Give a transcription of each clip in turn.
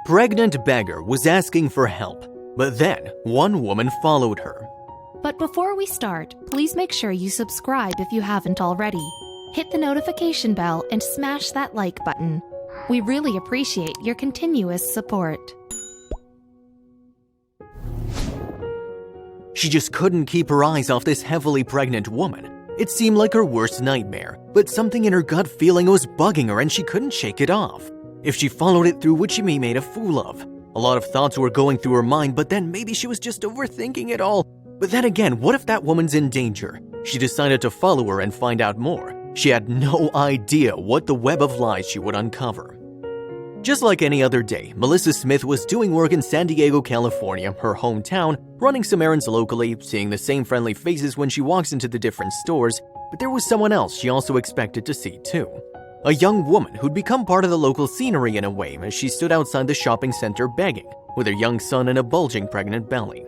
Pregnant Beggar was asking for help, but then one woman followed her. But before we start, please make sure you subscribe if you haven't already. Hit the notification bell and smash that like button. We really appreciate your continuous support. She just couldn't keep her eyes off this heavily pregnant woman. It seemed like her worst nightmare, but something in her gut feeling was bugging her and she couldn't shake it off. If she followed it through, would she be made a fool of? A lot of thoughts were going through her mind, but then maybe she was just overthinking it all. But then again, what if that woman's in danger? She decided to follow her and find out more. She had no idea what the web of lies she would uncover. Just like any other day, Melissa Smith was doing work in San Diego, California, her hometown, running some errands locally, seeing the same friendly faces when she walks into the different stores, but there was someone else she also expected to see too. A young woman who'd become part of the local scenery in a way as she stood outside the shopping center begging, with her young son and a bulging pregnant belly.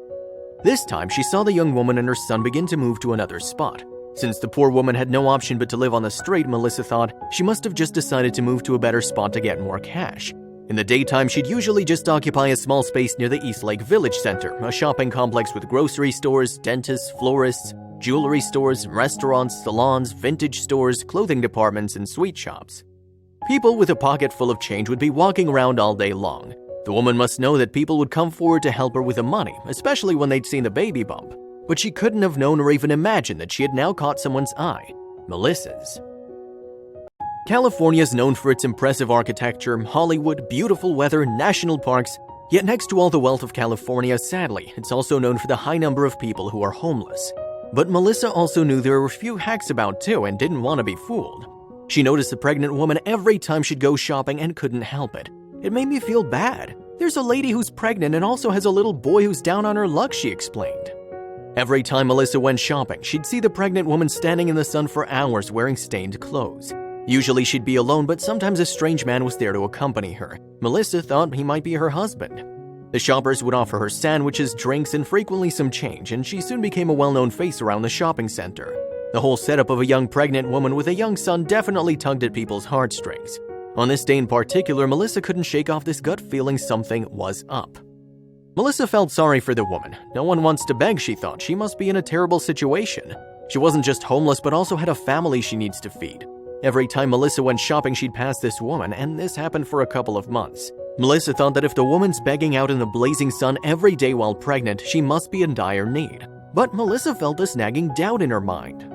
This time, she saw the young woman and her son begin to move to another spot. Since the poor woman had no option but to live on the street, Melissa thought she must have just decided to move to a better spot to get more cash. In the daytime, she'd usually just occupy a small space near the East Lake Village Center, a shopping complex with grocery stores, dentists, florists, jewelry stores, restaurants, salons, vintage stores, clothing departments, and sweet shops. People with a pocket full of change would be walking around all day long. The woman must know that people would come forward to help her with the money, especially when they'd seen the baby bump. But she couldn't have known or even imagined that she had now caught someone's eye, Melissa's. California is known for its impressive architecture, Hollywood, beautiful weather, national parks, yet next to all the wealth of California, sadly, it's also known for the high number of people who are homeless. But Melissa also knew there were a few hacks about too and didn't want to be fooled. She noticed the pregnant woman every time she'd go shopping and couldn't help it. It made me feel bad. There's a lady who's pregnant and also has a little boy who's down on her luck, she explained. Every time Melissa went shopping, she'd see the pregnant woman standing in the sun for hours wearing stained clothes. Usually she'd be alone, but sometimes a strange man was there to accompany her. Melissa thought he might be her husband. The shoppers would offer her sandwiches, drinks, and frequently some change, and she soon became a well-known face around the shopping center. The whole setup of a young pregnant woman with a young son definitely tugged at people's heartstrings. On this day in particular, Melissa couldn't shake off this gut feeling something was up. Melissa felt sorry for the woman. No one wants to beg, she thought. She must be in a terrible situation. She wasn't just homeless, but also had a family she needs to feed. Every time Melissa went shopping, she'd pass this woman, and this happened for a couple of months. Melissa thought that if the woman's begging out in the blazing sun every day while pregnant, she must be in dire need. But Melissa felt this nagging doubt in her mind.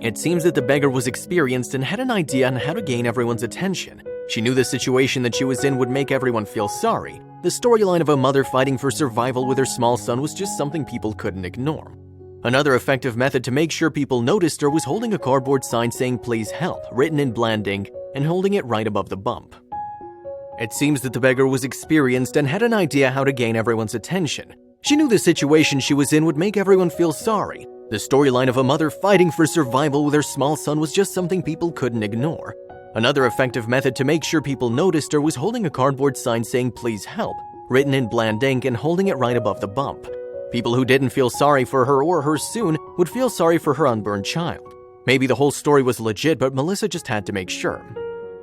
It seems that the beggar was experienced and had an idea on how to gain everyone's attention. She knew the situation that she was in would make everyone feel sorry. The storyline of a mother fighting for survival with her small son was just something people couldn't ignore. Another effective method to make sure people noticed her was holding a cardboard sign saying "Please help," written in bland ink, and holding it right above the bump. It seems that the beggar was experienced and had an idea how to gain everyone's attention. She knew the situation she was in would make everyone feel sorry. The storyline of a mother fighting for survival with her small son was just something people couldn't ignore. Another effective method to make sure people noticed her was holding a cardboard sign saying "Please help," written in bland ink and holding it right above the bump. People who didn't feel sorry for her or her soon would feel sorry for her unborn child. Maybe the whole story was legit, but Melissa just had to make sure.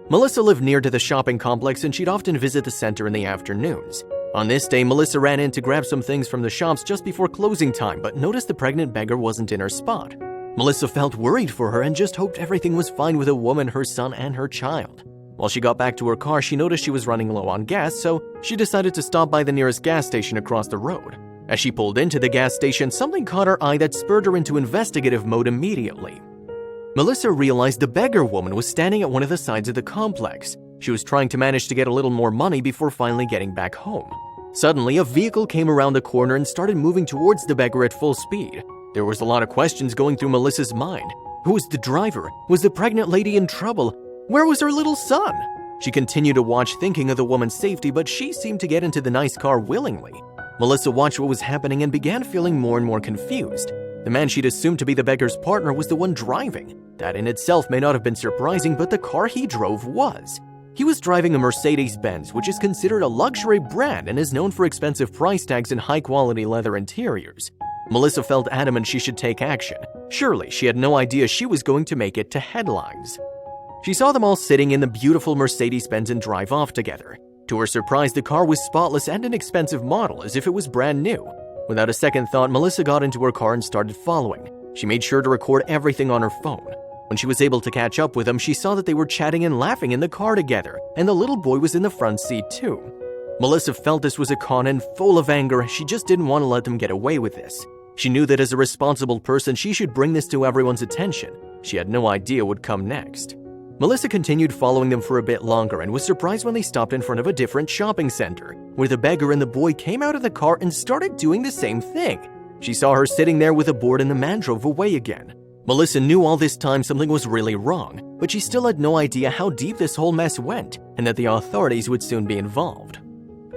Melissa lived near to the shopping complex and she'd often visit the center in the afternoons. On this day, Melissa ran in to grab some things from the shops just before closing time, but noticed the pregnant beggar wasn't in her spot. Melissa felt worried for her and just hoped everything was fine with the woman, her son, and her child. While she got back to her car, she noticed she was running low on gas, so she decided to stop by the nearest gas station across the road. As she pulled into the gas station, something caught her eye that spurred her into investigative mode immediately. Melissa realized the beggar woman was standing at one of the sides of the complex. She was trying to manage to get a little more money before finally getting back home. Suddenly, a vehicle came around the corner and started moving towards the beggar at full speed. There was a lot of questions going through Melissa's mind. Who was the driver? Was the pregnant lady in trouble? Where was her little son? She continued to watch, thinking of the woman's safety, but she seemed to get into the nice car willingly. Melissa watched what was happening and began feeling more and more confused. The man she'd assumed to be the beggar's partner was the one driving. That in itself may not have been surprising, but the car he drove was. He was driving a Mercedes-Benz, which is considered a luxury brand and is known for expensive price tags and high-quality leather interiors. Melissa felt adamant she should take action. Surely, she had no idea she was going to make it to headlines. She saw them all sitting in the beautiful Mercedes-Benz and drive off together. To her surprise, the car was spotless and an expensive model, as if it was brand new. Without a second thought, Melissa got into her car and started following. She made sure to record everything on her phone. When she was able to catch up with them, she saw that they were chatting and laughing in the car together, and the little boy was in the front seat too. Melissa felt this was a con, and full of anger, she just didn't want to let them get away with this. She knew that as a responsible person, she should bring this to everyone's attention. She had no idea what would come next. Melissa continued following them for a bit longer and was surprised when they stopped in front of a different shopping center, where the beggar and the boy came out of the car and started doing the same thing. She saw her sitting there with a board, and the man drove away again. Melissa knew all this time something was really wrong, but she still had no idea how deep this whole mess went and that the authorities would soon be involved.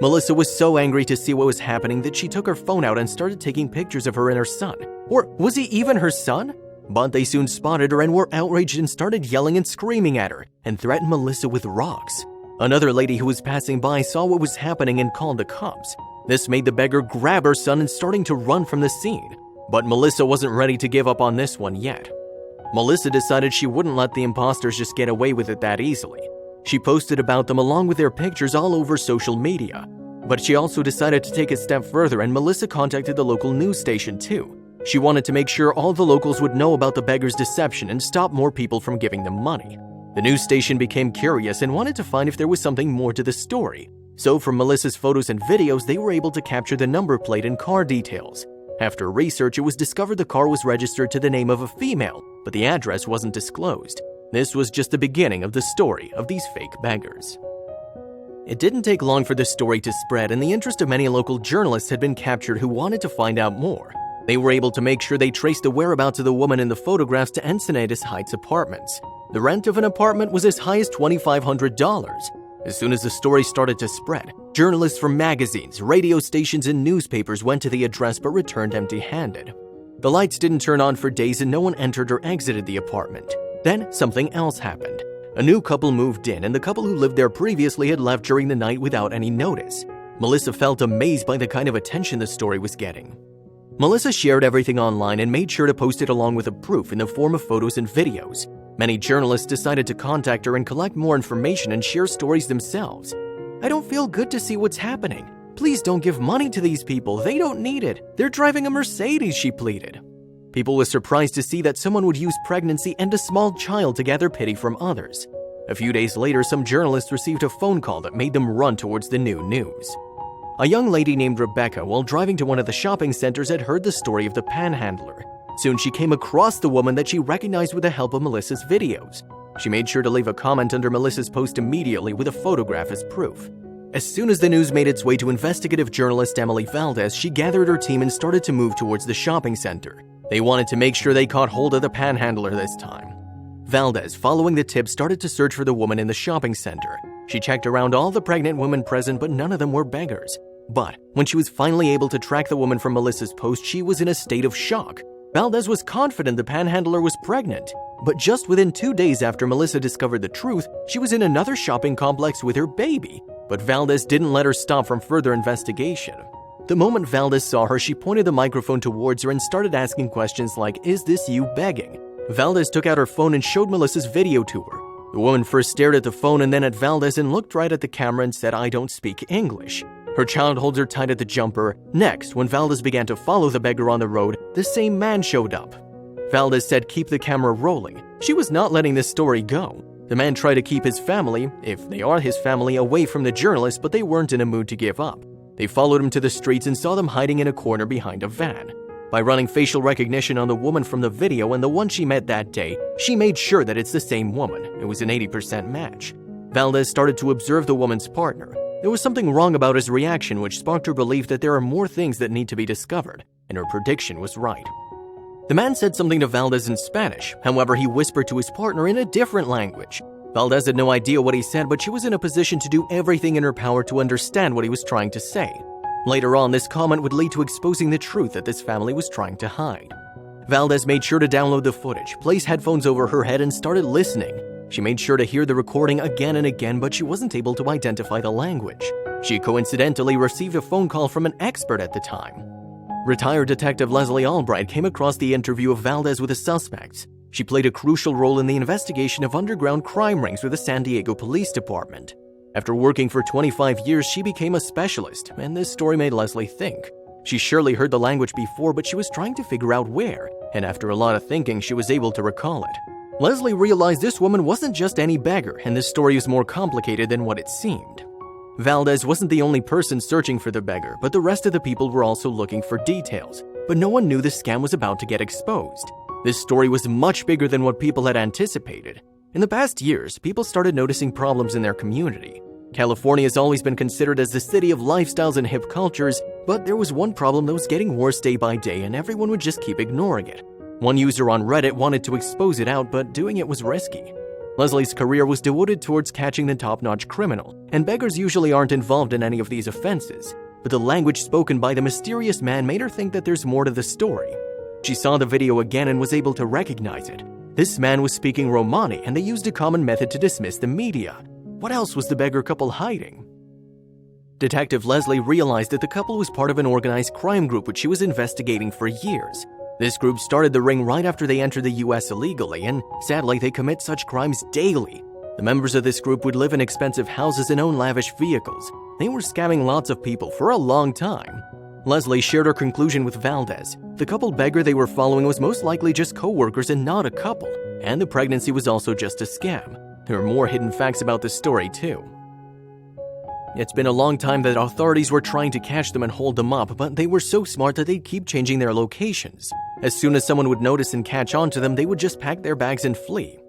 Melissa was so angry to see what was happening that she took her phone out and started taking pictures of her and her son. Or was he even her son? But they soon spotted her and were outraged and started yelling and screaming at her and threatened Melissa with rocks. Another lady who was passing by saw what was happening and called the cops. This made the beggar grab her son and starting to run from the scene. But Melissa wasn't ready to give up on this one yet. Melissa decided she wouldn't let the imposters just get away with it that easily. She posted about them along with their pictures all over social media. But she also decided to take a step further, and Melissa contacted the local news station too. She wanted to make sure all the locals would know about the beggar's deception and stop more people from giving them money. The news station became curious and wanted to find if there was something more to the story. So from Melissa's photos and videos, they were able to capture the number plate and car details. After research, it was discovered the car was registered to the name of a female, but the address wasn't disclosed. This was just the beginning of the story of these fake beggars. It didn't take long for the story to spread, and the interest of many local journalists had been captured who wanted to find out more. They were able to make sure they traced the whereabouts of the woman in the photographs to Encinitas Heights apartments. The rent of an apartment was as high as $2,500. As soon as the story started to spread, journalists from magazines, radio stations, and newspapers went to the address but returned empty-handed. The lights didn't turn on for days and no one entered or exited the apartment. Then something else happened. A new couple moved in, and the couple who lived there previously had left during the night without any notice. Melissa felt amazed by the kind of attention the story was getting. Melissa shared everything online and made sure to post it along with a proof in the form of photos and videos. Many journalists decided to contact her and collect more information and share stories themselves. "I don't feel good to see what's happening. Please don't give money to these people. They don't need it. They're driving a Mercedes," she pleaded. People were surprised to see that someone would use pregnancy and a small child to gather pity from others. A few days later, some journalists received a phone call that made them run towards the new news. A young lady named Rebecca, while driving to one of the shopping centers, had heard the story of the panhandler. Soon she came across the woman that she recognized with the help of Melissa's videos. She made sure to leave a comment under Melissa's post immediately with a photograph as proof. As soon as the news made its way to investigative journalist Emily Valdez, she gathered her team and started to move towards the shopping center. They wanted to make sure they caught hold of the panhandler this time. Valdez, following the tip, started to search for the woman in the shopping center. She checked around all the pregnant women present, but none of them were beggars. But when she was finally able to track the woman from Melissa's post, she was in a state of shock. Valdez was confident the panhandler was pregnant, but just within 2 days after Melissa discovered the truth, she was in another shopping complex with her baby. But Valdez didn't let her stop from further investigation. The moment Valdez saw her, she pointed the microphone towards her and started asking questions like, "Is this you begging?" Valdez took out her phone and showed Melissa's video to her. The woman first stared at the phone and then at Valdez and looked right at the camera and said, "I don't speak English." Her child holds her tight at the jumper. Next, when Valdez began to follow the beggar on the road, the same man showed up. Valdez said, "Keep the camera rolling." She was not letting this story go. The man tried to keep his family, if they are his family, away from the journalist, but they weren't in a mood to give up. They followed him to the streets and saw them hiding in a corner behind a van. By running facial recognition on the woman from the video and the one she met that day, she made sure that it's the same woman. It was an 80% match. Valdez started to observe the woman's partner. There was something wrong about his reaction, which sparked her belief that there are more things that need to be discovered, and her prediction was right. The man said something to Valdez in Spanish. However, he whispered to his partner in a different language. Valdez had no idea what he said, but she was in a position to do everything in her power to understand what he was trying to say. Later on, this comment would lead to exposing the truth that this family was trying to hide. Valdez made sure to download the footage, place headphones over her head, and started listening. She made sure to hear the recording again and again, but she wasn't able to identify the language. She coincidentally received a phone call from an expert at the time. Retired Detective Leslie Albright came across the interview of Valdez with the suspects. She played a crucial role in the investigation of underground crime rings with the San Diego Police Department. After working for 25 years, she became a specialist, and this story made Leslie think. She surely heard the language before, but she was trying to figure out where, and after a lot of thinking, she was able to recall it. Leslie realized this woman wasn't just any beggar, and this story was more complicated than what it seemed. Valdez wasn't the only person searching for the beggar, but the rest of the people were also looking for details. But no one knew the scam was about to get exposed. This story was much bigger than what people had anticipated. In the past years, people started noticing problems in their community. California has always been considered as the city of lifestyles and hip cultures, but there was one problem that was getting worse day by day, and everyone would just keep ignoring it. One user on Reddit wanted to expose it out, but doing it was risky. Leslie's career was devoted towards catching the top-notch criminal, and beggars usually aren't involved in any of these offenses. But the language spoken by the mysterious man made her think that there's more to the story. She saw the video again and was able to recognize it. This man was speaking Romani, and they used a common method to dismiss the media. What else was the beggar couple hiding? Detective Leslie realized that the couple was part of an organized crime group which she was investigating for years. This group started the ring right after they entered the US illegally, and sadly they commit such crimes daily. The members of this group would live in expensive houses and own lavish vehicles. They were scamming lots of people for a long time. Leslie shared her conclusion with Valdez. The couple beggar they were following was most likely just co-workers and not a couple, and the pregnancy was also just a scam. There are more hidden facts about this story too. It's been a long time that authorities were trying to catch them and hold them up, but they were so smart that they'd keep changing their locations. As soon as someone would notice and catch on to them, they would just pack their bags and flee.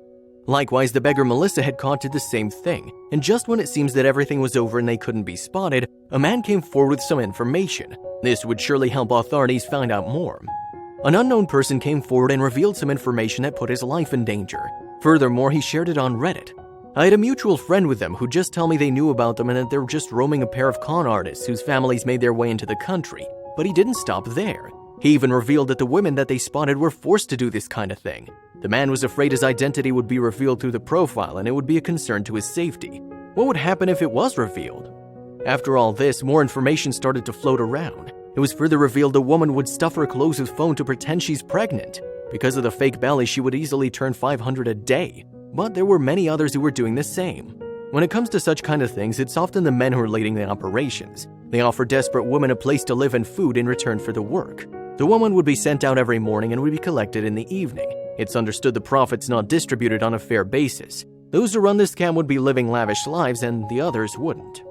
Likewise, the beggar Melissa had caught did the same thing, and just when it seems that everything was over and they couldn't be spotted, a man came forward with some information. This would surely help authorities find out more. An unknown person came forward and revealed some information that put his life in danger. Furthermore, he shared it on Reddit. I had a mutual friend with them who just told me they knew about them and that they were just roaming a pair of con artists whose families made their way into the country. But he didn't stop there. He even revealed that the women that they spotted were forced to do this kind of thing. The man was afraid his identity would be revealed through the profile and it would be a concern to his safety. What would happen if it was revealed? After all this, more information started to float around. It was further revealed the woman would stuff her clothes with foam to pretend she's pregnant. Because of the fake belly, she would easily turn 500 a day. But there were many others who were doing the same. When it comes to such kind of things, it's often the men who are leading the operations. They offer desperate women a place to live and food in return for the work. The woman would be sent out every morning and would be collected in the evening. It's understood the profits not distributed on a fair basis. Those who run this scam would be living lavish lives and the others wouldn't.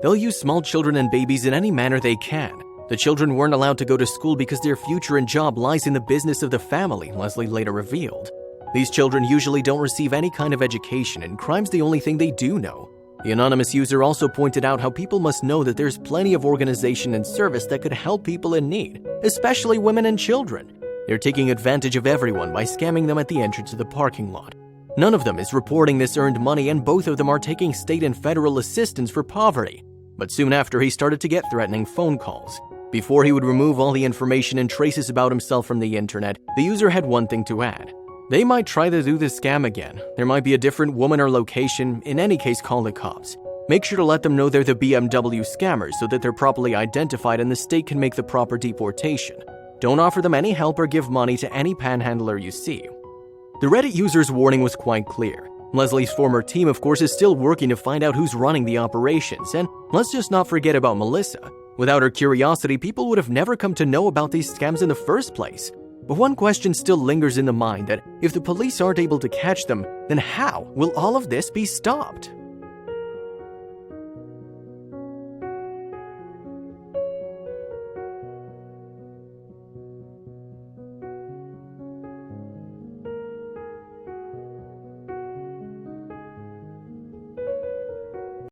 They'll use small children and babies in any manner they can. The children weren't allowed to go to school because their future and job lies in the business of the family, Leslie later revealed. These children usually don't receive any kind of education, and crime's the only thing they do know. The anonymous user also pointed out how people must know that there's plenty of organization and service that could help people in need, especially women and children. They're taking advantage of everyone by scamming them at the entrance of the parking lot. None of them is reporting this earned money, and both of them are taking state and federal assistance for poverty. But soon after, he started to get threatening phone calls. Before he would remove all the information and traces about himself from the internet, the user had one thing to add. They might try to do this scam again. There might be a different woman or location. In any case, call the cops. Make sure to let them know they're the BMW scammers so that they're properly identified and the state can make the proper deportation. Don't offer them any help or give money to any panhandler you see. The Reddit user's warning was quite clear. Leslie's former team, of course, is still working to find out who's running the operations, and let's just not forget about Melissa. Without her curiosity, people would have never come to know about these scams in the first place. But one question still lingers in the mind that if the police aren't able to catch them, then how will all of this be stopped?